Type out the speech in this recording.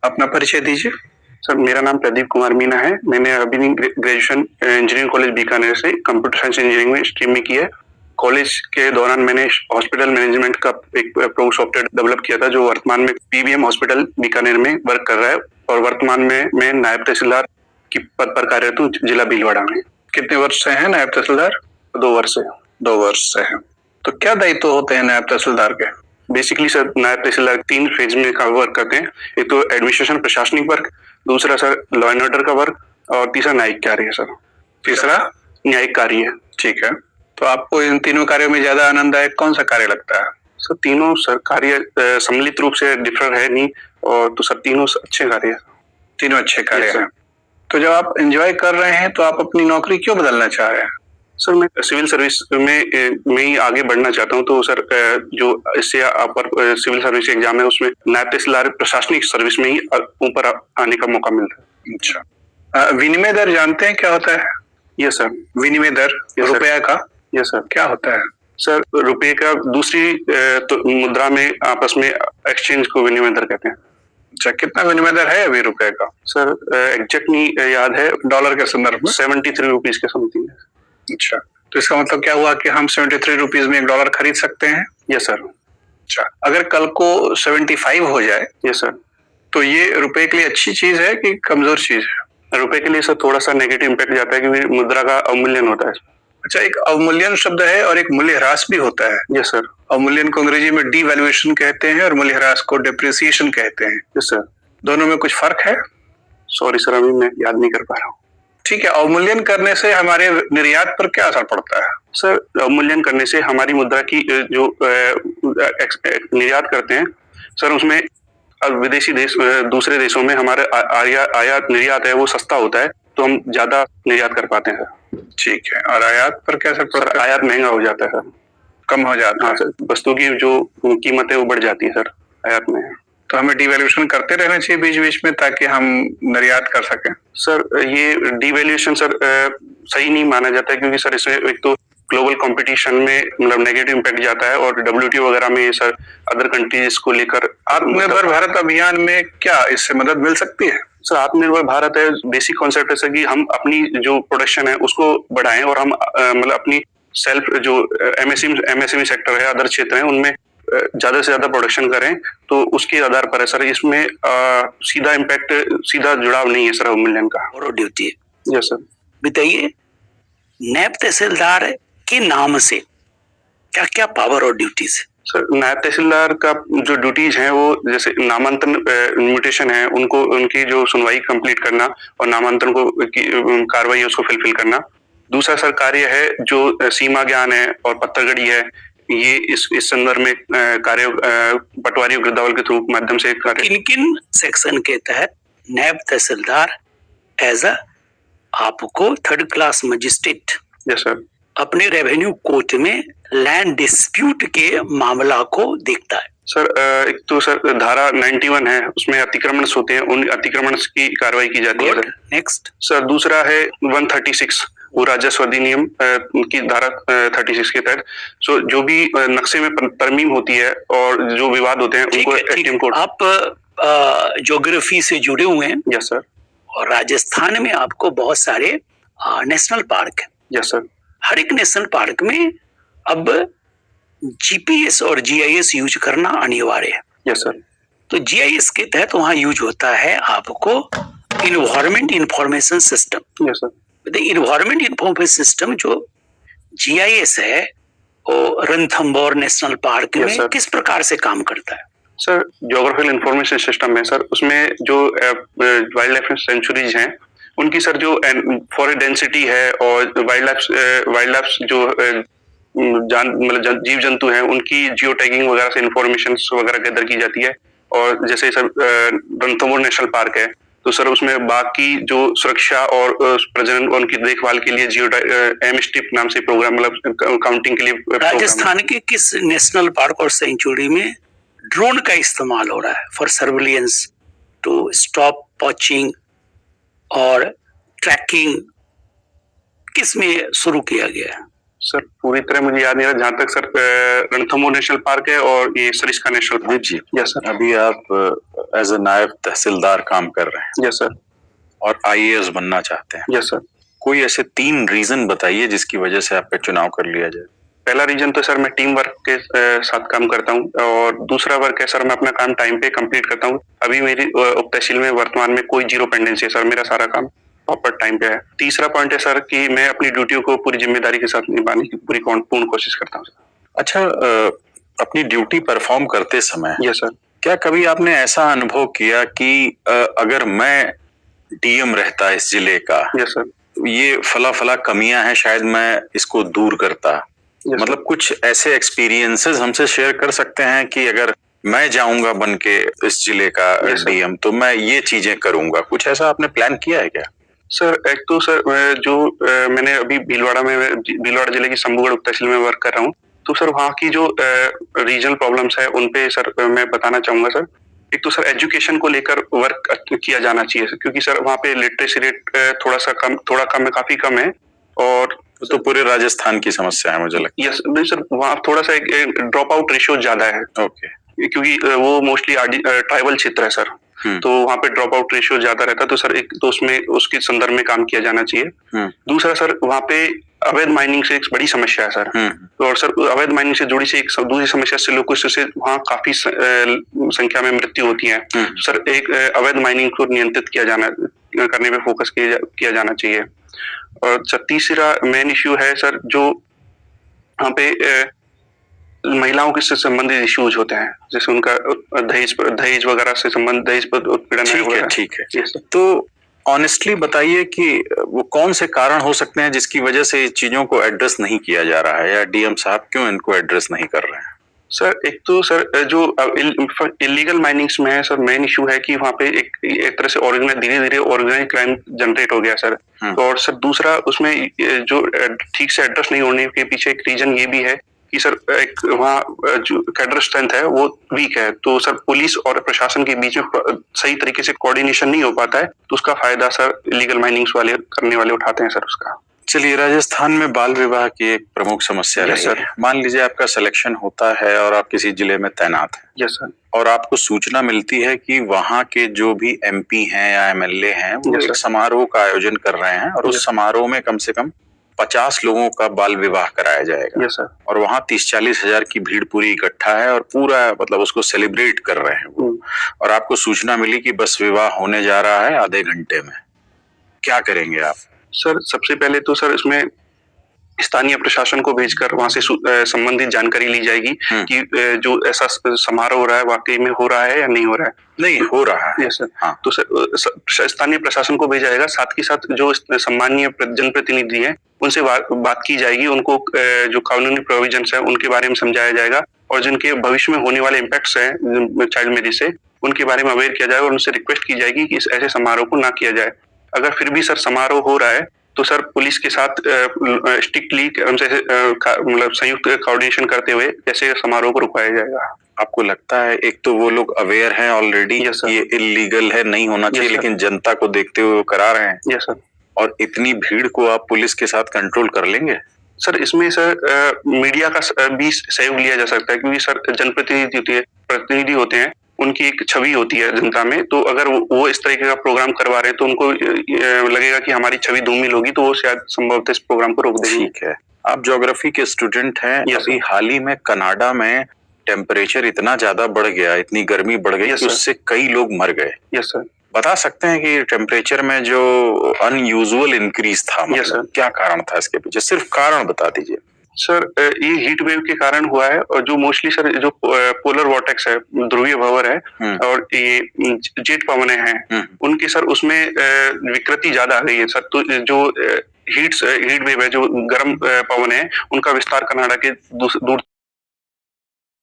अपना परिचय दीजिए। सर, मेरा नाम प्रदीप कुमार मीना है। मैंने अभी ग्रेजुएशन इंजीनियरिंग कॉलेज बीकानेर से कंप्यूटर साइंस इंजीनियरिंग में स्ट्रीम में किया है। कॉलेज के दौरान मैंने हॉस्पिटल मैनेजमेंट का एक प्रो सॉफ्टवेयर डेवलप किया था, जो वर्तमान में पीबीएम हॉस्पिटल बीकानेर में वर्क कर रहा है, और वर्तमान में मैं नायब तहसीलदार की पद पर कार्यरत हूँ, जिला भीलवाड़ा में। कितने वर्ष से हैं नायब तहसीलदार? 2 वर्ष से। 2 वर्ष से हैं। तो क्या दायित्व होते हैं नायब तहसीलदार के? बेसिकली सर, नायब तहसीलदार 3 फेज में का वर्क करते हैं। एक तो एडमिनिस्ट्रेशन प्रशासनिक वर्क, दूसरा सर लॉ एंड ऑर्डर का वर्क, और तीसरा न्यायिक कार्य है सर। तीसरा न्यायिक कार्य है। ठीक है। तो आपको इन तीनों कार्यों में ज्यादा आनंददायक कौन सा कार्य लगता है? सर, तीनों सर कार्य सम्मिलित रूप से डिफर है नहीं, और तो सर तीनों अच्छे कार्य है। तीनों अच्छे कार्य हैं। तो जब आप एंजॉय कर रहे हैं तो आप अपनी नौकरी क्यों बदलना चाह रहे हैं? सर, मैं सिविल सर्विस में ही आगे बढ़ना चाहता हूं। तो सर जो इससे अपर सिविल सर्विस एग्जाम है, उसमें नायब तहसीलदार प्रशासनिक सर्विस में ही ऊपर आने का मौका मिलता है। अच्छा। विनिमय दर जानते हैं क्या होता है? Yes sir. विनिमय दर रुपया का? Yes sir. क्या होता है? सर, रुपये का दूसरी तो मुद्रा में आपस में एक्सचेंज को विनिमय दर कहते हैं। अच्छा, कितना विनिमय दर है अभी रुपए का? सर, एग्जैक्ट नहीं याद है। डॉलर के संदर्भ में 73 रुपीज के समथिंग है। अच्छा, तो इसका मतलब क्या हुआ कि हम 73 रुपीज में 1 डॉलर खरीद सकते हैं? Yes sir. अच्छा, अगर कल को 75 हो जाए? Yes sir. तो ये रुपए के लिए अच्छी चीज है कि कमजोर चीज है? रुपए के लिए सर थोड़ा सा नेगेटिव इम्पैक्ट जाता है, क्योंकि मुद्रा का अवमूल्यन होता है। अच्छा, एक अवमूल्यन शब्द है और एक मूल्यह्रास भी होता है। Yes sir. अवमूल्यन को अंग्रेजी में डिवैल्यूएशन कहते हैं और मूल्यह्रास को डेप्रिसिएशन कहते हैं। Yes sir. दोनों में कुछ फर्क है? सॉरी सर, अभी मैं याद नहीं कर पा रहा हूँ। ठीक है। अवमूल्यन करने से हमारे निर्यात पर क्या असर पड़ता है? सर, अवमूल्यन करने से हमारी मुद्रा की जो निर्यात करते हैं सर, उसमें विदेशी देश दूसरे देशों में हमारे आयात निर्यात है वो सस्ता होता है, तो हम ज्यादा निर्यात कर पाते हैं सर। ठीक है। और आयात पर क्या असर पड़ता है? आयात महंगा हो जाता है सर। कम हो जाता है? हाँ सर, वस्तु की जो कीमत है वो बढ़ जाती है सर आयात में। तो हमें डिवैल्यूएशन करते रहना चाहिए बीच बीच में, ताकि हम निर्यात कर सकें। सर, ये डिवैल्यूएशन सर सही नहीं माना जाता है, क्योंकि सर इसमें एक तो ग्लोबल कंपटीशन में मतलब नेगेटिव इम्पैक्ट जाता है, और डब्ल्यूटीओ वगैरह में सर अदर कंट्रीज को लेकर आत्मनिर्भर भारत अभियान में क्या इससे मदद मिल सकती है? सर, आत्मनिर्भर भारत है बेसिक कॉन्सेप्ट है सर, कि हम अपनी जो प्रोडक्शन है उसको बढ़ाएं, और हम मतलब अपनी सेल्फ जो एमएसएमई सेक्टर है, अदर क्षेत्र है, उनमें ज्यादा से ज्यादा प्रोडक्शन करें। तो उसके आधार पर है सर, इसमें सीधा इम्पैक्ट, सीधा जुड़ाव नहीं है सर अवमूल्यन का। और ड्यूटी है। Yes sir. बताइए, नायब तहसीलदार के नाम से क्या क्या पावर और ड्यूटीज है? सर, नायब तहसीलदार का जो ड्यूटीज हैं वो जैसे नामांतरण म्यूटेशन है, उनको उनकी जो सुनवाई कंप्लीट करना, और नामांतरण को कार्रवाई उसको फिलफिल करना। दूसरा सर कार्य है जो सीमा ज्ञान है और पत्थरगढ़ी है, ये इस संदर्भ में कार्य पटवारी और गिरदावल के थ्रू माध्यम से कार्य। किन किन सेक्शन के तहत नायब तहसीलदार एज अ आपको 3rd class magistrate yes sir अपने रेवेन्यू कोर्ट में लैंड डिस्प्यूट के मामला को देखता है? सर, एक तो सर धारा 91 है, उसमें अतिक्रमण होते हैं, उन अतिक्रमण की कार्रवाई की जाती है। नेक्स्ट सर, दूसरा है 136 वो राजस्व अधिनियम की धारा 36 के तहत। सो जो भी नक्शे में तरमीम होती है और जो विवाद होते हैं उनको एसडीएम कोर्ट। आप ज्योग्राफी से जुड़े हुए हैं? Yes sir. और राजस्थान में आपको बहुत सारे नेशनल पार्क है। Yes sir. हर एक नेशनल पार्क में अब जीपीएस और जीआईएस यूज करना अनिवार्य है। Yes sir. तो जीआईएस के तहत वहां यूज होता है आपको environment information system. Yes sir. Environment information system जो जीआईएस है वो रणथंभौर नेशनल पार्क में किस प्रकार से काम करता है? सर, ज्योग्राफिकल इंफॉर्मेशन सिस्टम है सर, उसमें जो वाइल्ड लाइफ सेंचुरीज हैं उनकी सर जो फॉरेस्ट डेंसिटी है, और वाइल्ड लाइफ जो मतलब जीव जंतु हैं उनकी जियो टैगिंग वगैरह से इंफॉर्मेशन वगैरह गैदर की जाती है। और जैसे सर रणथंभौर नेशनल पार्क है, तो सर उसमें बाघ की जो सुरक्षा और प्रजनन उनकी देखभाल के लिए जियो एमस्टिप नाम से प्रोग्राम मतलब काउंटिंग के लिए। राजस्थान के किस नेशनल पार्क और सेंचुरी में ड्रोन का इस्तेमाल हो रहा है for surveillance to stop poaching और ट्रैकिंग? किस में शुरू किया गया है? सर, पूरी तरह मुझे याद नहीं रहा, जहाँ तक सर रणथंभौर नेशनल पार्क है और ये सरिस्का नेशनल पार्क। जी। Yes sir. अभी आप एज ए नायब तहसीलदार काम कर रहे हैं यस सर। और आईएएस बनना चाहते हैं। Yes sir. कोई ऐसे 3 रीजन बताइए जिसकी वजह से आपका चुनाव कर लिया जाए। पहला रीजन तो सर मैं टीम वर्क के साथ काम करता हूँ, और दूसरा वर्क है सर मैं अपना काम टाइम पे कंप्लीट करता हूँ। अभी मेरी उप तहसील में वर्तमान में कोई 0 पेंडेंसी है सर, मेरा सारा काम प्रॉपर टाइम पे है। तीसरा पॉइंट है सर कि मैं अपनी ड्यूटियों को पूरी जिम्मेदारी के साथ निभाने की पूर्ण कोशिश करता हूँ। अच्छा, अपनी ड्यूटी परफॉर्म करते समय यस सर। क्या कभी आपने ऐसा अनुभव किया कि अगर मैं डीएम रहता इस जिले का, यस सर, ये फला कमियां हैं, शायद मैं इसको दूर करता? मतलब कुछ ऐसे एक्सपीरियंसेस हमसे शेयर कर सकते हैं कि अगर मैं जाऊंगा बन के इस जिले का डीएम तो मैं ये चीजें करूंगा, कुछ ऐसा आपने प्लान किया है क्या? सर एक तो सर जो मैंने अभी भीलवाड़ा जिले की शंभूगढ़ उप तहसील में वर्क कर रहा हूँ, तो सर वहाँ की जो रीजनल प्रॉब्लम्स है उन पे सर मैं बताना चाहूंगा सर। एक तो सर एजुकेशन को लेकर वर्क किया जाना चाहिए सर, क्योंकि सर वहाँ पे लिटरेसी रेट थोड़ा कम है, काफी कम है। और तो पूरे राजस्थान की समस्या है मुझे लगता है। यस नहीं सर, वहाँ थोड़ा सा एक ड्रॉप आउट रेशियो ज्यादा है। ओके। क्योंकि वो मोस्टली ट्राइबल क्षेत्र है सर, तो वहाँ पे ड्रॉप आउट रेशियो ज्यादा रहता है। तो सर एक तो उसमें उसके संदर्भ में काम किया जाना चाहिए। दूसरा सर वहाँ पे अवैध माइनिंग से एक बड़ी समस्या है सर, और सर अवैध माइनिंग से जुड़ी से एक दूसरी समस्या से लोगों से वहाँ काफी संख्या में मृत्यु होती है। सर एक अवैध माइनिंग को नियंत्रित करने पे फोकस किया जाना चाहिए। और सर तीसरा मेन इश्यू है सर जो वहाँ पे महिलाओं के से संबंधित इश्यूज होते हैं, जैसे उनका दहेज वगैरह से संबंध, दहेज पर उत्पीड़न। ठीक है। तो ऑनेस्टली बताइए कि वो कौन से कारण हो सकते हैं जिसकी वजह से इस चीजों को एड्रेस नहीं किया जा रहा है, या डीएम साहब क्यों इनको एड्रेस नहीं कर रहे हैं? सर एक तो सर जो इलीगल माइनिंग्स में है सर, मेन इशू है कि वहाँ पे एक तरह से धीरे धीरे ऑर्गेनाइज क्राइम जनरेट हो गया सर। और सर दूसरा उसमें जो ठीक से एड्रेस नहीं होने के पीछे एक रीजन ये भी है कि सर एक वहाँ जो कैडर स्ट्रेंथ है वो वीक है, तो सर पुलिस और प्रशासन के बीच में सही तरीके से कोऑर्डिनेशन नहीं हो पाता है, तो उसका फायदा सर इलीगल माइनिंग्स वाले करने वाले उठाते हैं सर उसका। चलिए, राजस्थान में बाल विवाह की एक प्रमुख समस्या रही है। मान लीजिए आपका सिलेक्शन होता है और आप किसी जिले में तैनात हैं। Yes sir. और आपको सूचना मिलती है कि वहाँ के जो भी एमपी हैं या एमएलए हैं वो एक समारोह का आयोजन कर रहे हैं, और उस समारोह में कम से कम 50 लोगों का बाल विवाह कराया जाएगा। Yes sir. और वहाँ 30-40 हजार की भीड़ पूरी इकट्ठा है और पूरा मतलब उसको सेलिब्रेट कर रहे हैं वो। और आपको सूचना मिली कि बस विवाह होने जा रहा है आधे घंटे में, क्या करेंगे आप? सर सबसे पहले तो सर इसमें स्थानीय प्रशासन को भेजकर वहां से संबंधित जानकारी ली जाएगी कि जो ऐसा समारोह हो रहा है वाकई में हो रहा है या नहीं हो रहा है। नहीं हो रहा है। Yes sir. हाँ। तो सर स्थानीय प्रशासन को भेजा जाएगा, साथ ही साथ जो सम्मानीय जनप्रतिनिधि हैं उनसे बात की जाएगी, उनको जो कानूनी प्रोविजंस है उनके बारे में समझाया जाएगा, और जिनके भविष्य में होने वाले इम्पैक्ट्स हैं चाइल्ड मैरिज से उनके बारे में अवेयर किया जाएगा, और उनसे रिक्वेस्ट की जाएगी कि इस ऐसे समारोह को ना किया जाए। अगर फिर भी सर समारोह हो रहा है तो सर पुलिस के साथ स्ट्रिक्टली मतलब संयुक्त कोऑर्डिनेशन करते हुए ऐसे समारोह को रुकवाया जाएगा। आपको लगता है एक तो वो लोग अवेयर हैं ऑलरेडी ये इलीगल है, नहीं होना चाहिए, लेकिन जनता को देखते हुए वो करा रहे हैं? Yes sir. और इतनी भीड़ को आप पुलिस के साथ कंट्रोल कर लेंगे? सर इसमें सर मीडिया का भी सहयोग लिया जा सकता है, क्योंकि सर जनप्रतिनिधि होते हैं, उनकी एक छवि होती है जनता में, तो अगर वो इस तरीके का प्रोग्राम करवा रहे हैं तो उनको लगेगा कि हमारी छवि धूमिल होगी, तो वो शायद संभवतः इस प्रोग्राम को रोक देंगे। ठीक है। आप ज्योग्राफी के स्टूडेंट हैं। अभी हाल ही में कनाडा में टेम्परेचर इतना ज्यादा बढ़ गया, इतनी गर्मी बढ़ गई कि उससे कई लोग मर गए। Yes sir. बता सकते हैं कि टेम्परेचर में जो अनयूजुअल इंक्रीज था, मतलब क्या कारण था इसके पीछे? सिर्फ कारण बता दीजिए। सर ये हीट वेव के कारण हुआ है, और जो मोस्टली सर जो पोलर वॉर्टेक्स है, ध्रुवीय भंवर है, और ये जेट पवनें हैं, उनकी सर उसमें विकृति ज्यादा आ गई है सर। तो जो हीट वेव है, जो गर्म पवन है, उनका विस्तार कनाडा के दूर